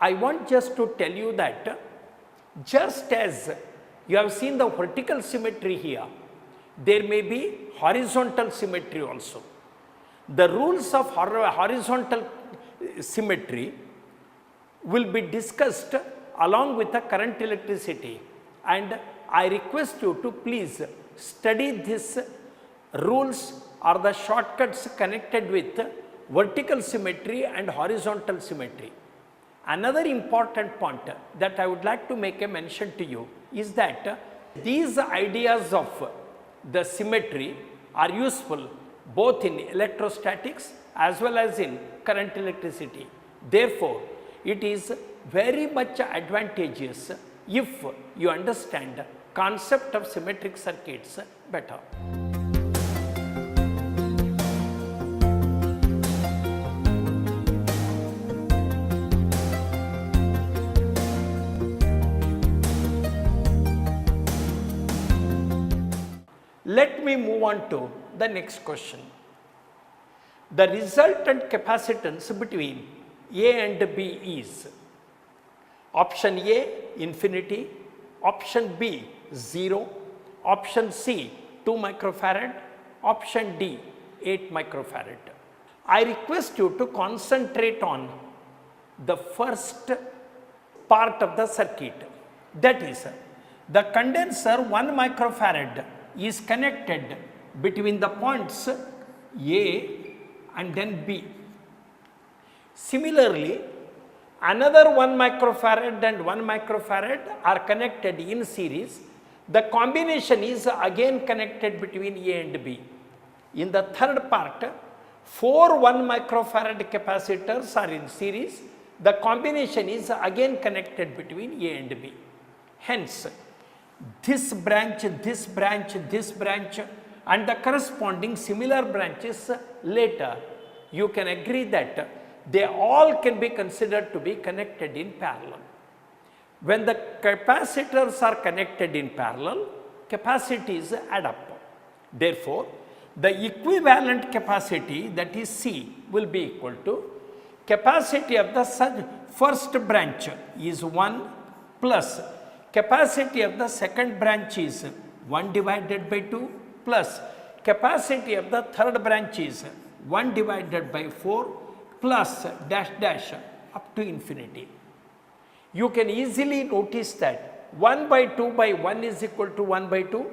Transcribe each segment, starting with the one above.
I want just to tell you that just as you have seen the vertical symmetry here, there may be horizontal symmetry also. The rules of horizontal symmetry will be discussed along with the current electricity, and I request you to please study these rules or the shortcuts connected with vertical symmetry and horizontal symmetry. Another important point that I would like to make a mention to you is that these ideas of the symmetry are useful both in electrostatics as well as in current electricity. Therefore, it is very much advantageous if you understand concept of symmetric circuits better. Let me move on to the next question. The resultant capacitance between A and B is option A infinity, option B 0, option C 2 microfarad, option D 8 microfarad. I request you to concentrate on the first part of the circuit, that is the condenser 1 microfarad is connected between the points A and then B. Similarly, another 1 microfarad and 1 microfarad are connected in series. The combination is again connected between A and B. In the third part, 4 1 microfarad capacitors are in series. The combination is again connected between A and B. Hence, this branch, this branch, this branch and the corresponding similar branches later, you can agree that they all can be considered to be connected in parallel. When the capacitors are connected in parallel, capacities add up. Therefore, the equivalent capacity, that is C, will be equal to capacity of the first branch is 1 plus capacity of the second branch is 1 divided by 2 plus capacity of the third branch is 1 divided by 4 plus dash dash up to infinity. You can easily notice that 1 by 2 by 1 is equal to 1 by 2,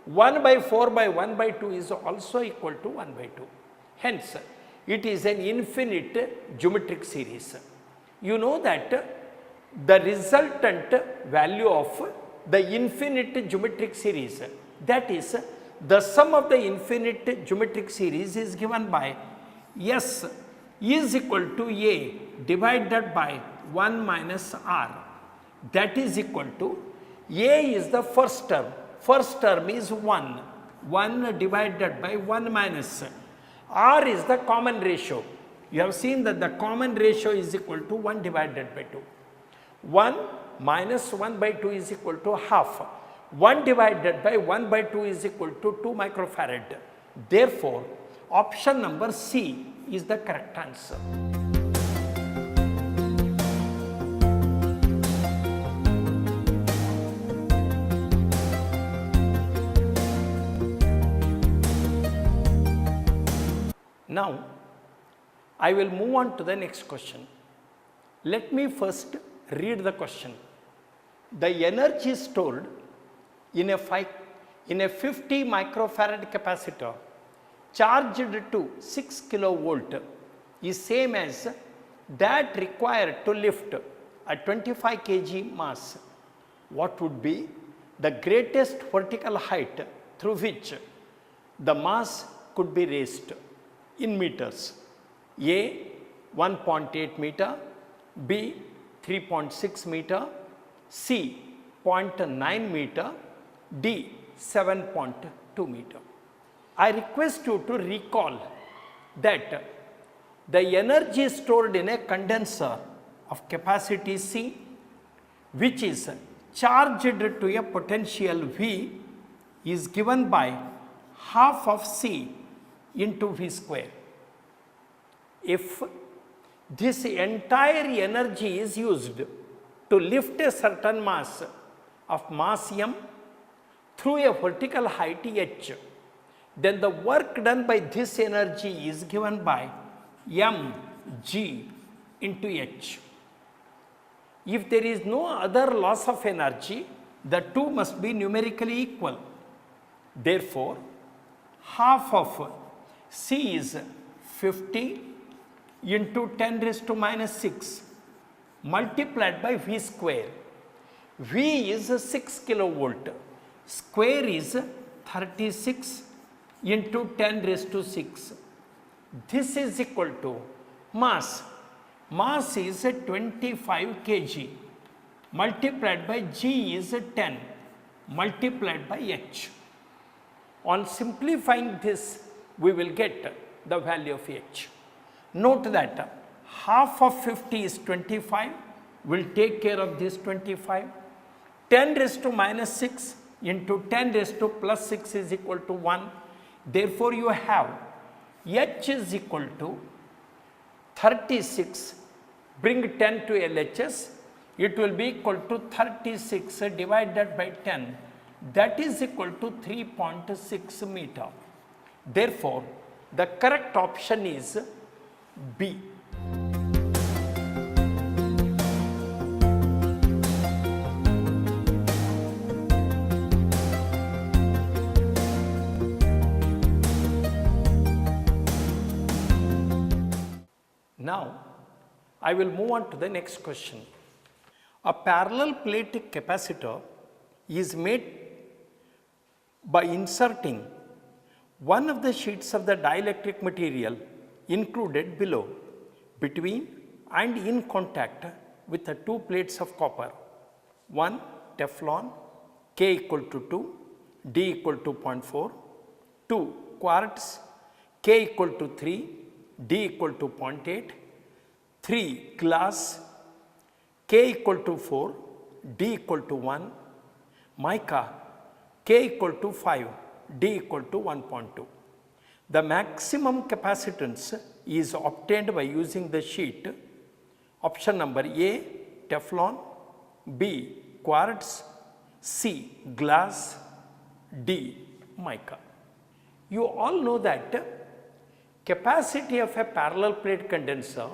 1 by 4 by 1 by 2 is also equal to 1 by 2. Hence, it is an infinite geometric series. You know that the resultant value of the infinite geometric series, that is the sum of the infinite geometric series, is given by S is equal to A divided by 1 minus R. That is equal to A is the first term is 1 divided by 1 minus R is the common ratio. You have seen that the common ratio is equal to 1 divided by 2. 1 minus 1 by 2 is equal to half. 1 divided by 1 by 2 is equal to 2 microfarad. Therefore, option number C is the correct answer. Now, I will move on to the next question. Let me first read the question. The energy stored in a 50 microfarad capacitor charged to 6 kilovolt is same as that required to lift a 25 kg mass. What would be the greatest vertical height through which the mass could be raised in meters? A 1.8 meter, B 3.6 meter, C 0.9 meter, D 7.2 meter. I request you to recall that the energy stored in a condenser of capacity C, which is charged to a potential V, is given by half of C into V square. If this entire energy is used to lift a certain mass of mass m through a vertical height h, then the work done by this energy is given by mg into h. If there is no other loss of energy, the two must be numerically equal. Therefore, half of C is 50 into 10 raised to minus 6 multiplied by V square. V is 6 kilovolt, square is 36 into 10 raised to 6. This is equal to mass. Mass is 25 kg multiplied by G is 10 multiplied by H. On simplifying this, we will get the value of H. Note that half of 50 is 25, will take care of this 25. 10 raised to minus 6 into 10 raised to plus 6 is equal to 1. Therefore, you have H is equal to 36. Bring 10 to LHS, it will be equal to 36 divided by 10. That is equal to 3.6 meter. Therefore, the correct option is B. Now, I will move on to the next question. A parallel plate capacitor is made by inserting one of the sheets of the dielectric material included below between and in contact with the two plates of copper. 1 Teflon, K equal to 2, D equal to 0.4, 2 quartz, K equal to 3, D equal to 0.8, 3 glass, K equal to 4, D equal to 1, mica, K equal to 5, D equal to 1.2. The maximum capacitance is obtained by using the sheet option number A Teflon, B quartz, C glass, D mica. You all know that capacity of a parallel plate condenser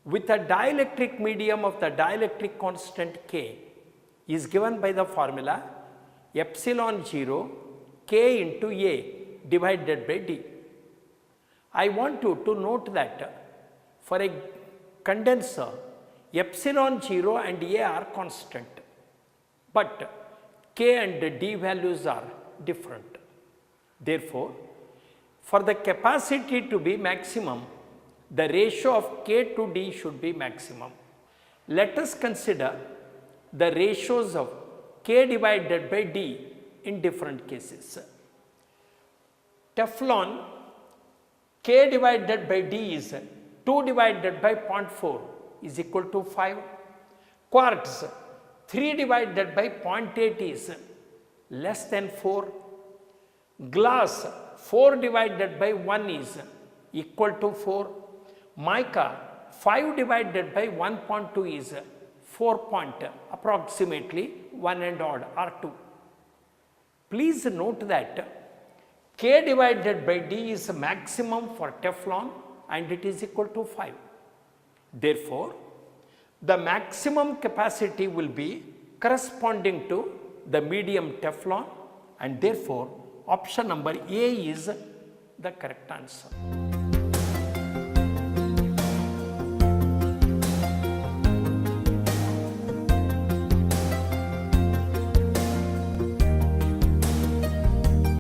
with a dielectric medium of the dielectric constant K is given by the formula epsilon 0 K into A divided by D. I want you to note that for a condenser, epsilon 0 and A are constant, but K and D values are different. Therefore, for the capacity to be maximum, the ratio of K to D should be maximum. Let us consider the ratios of K divided by D in different cases. Teflon, K divided by D is 2 divided by 0.4 is equal to 5. Quartz, 3 divided by 0.8 is less than 4. Glass, 4 divided by 1 is equal to 4. Mica, 5 divided by 1.2 is 4 point, approximately 1 and odd or 2. Please note that K divided by D is maximum for Teflon and it is equal to 5. Therefore, the maximum capacity will be corresponding to the medium Teflon, and therefore option number A is the correct answer.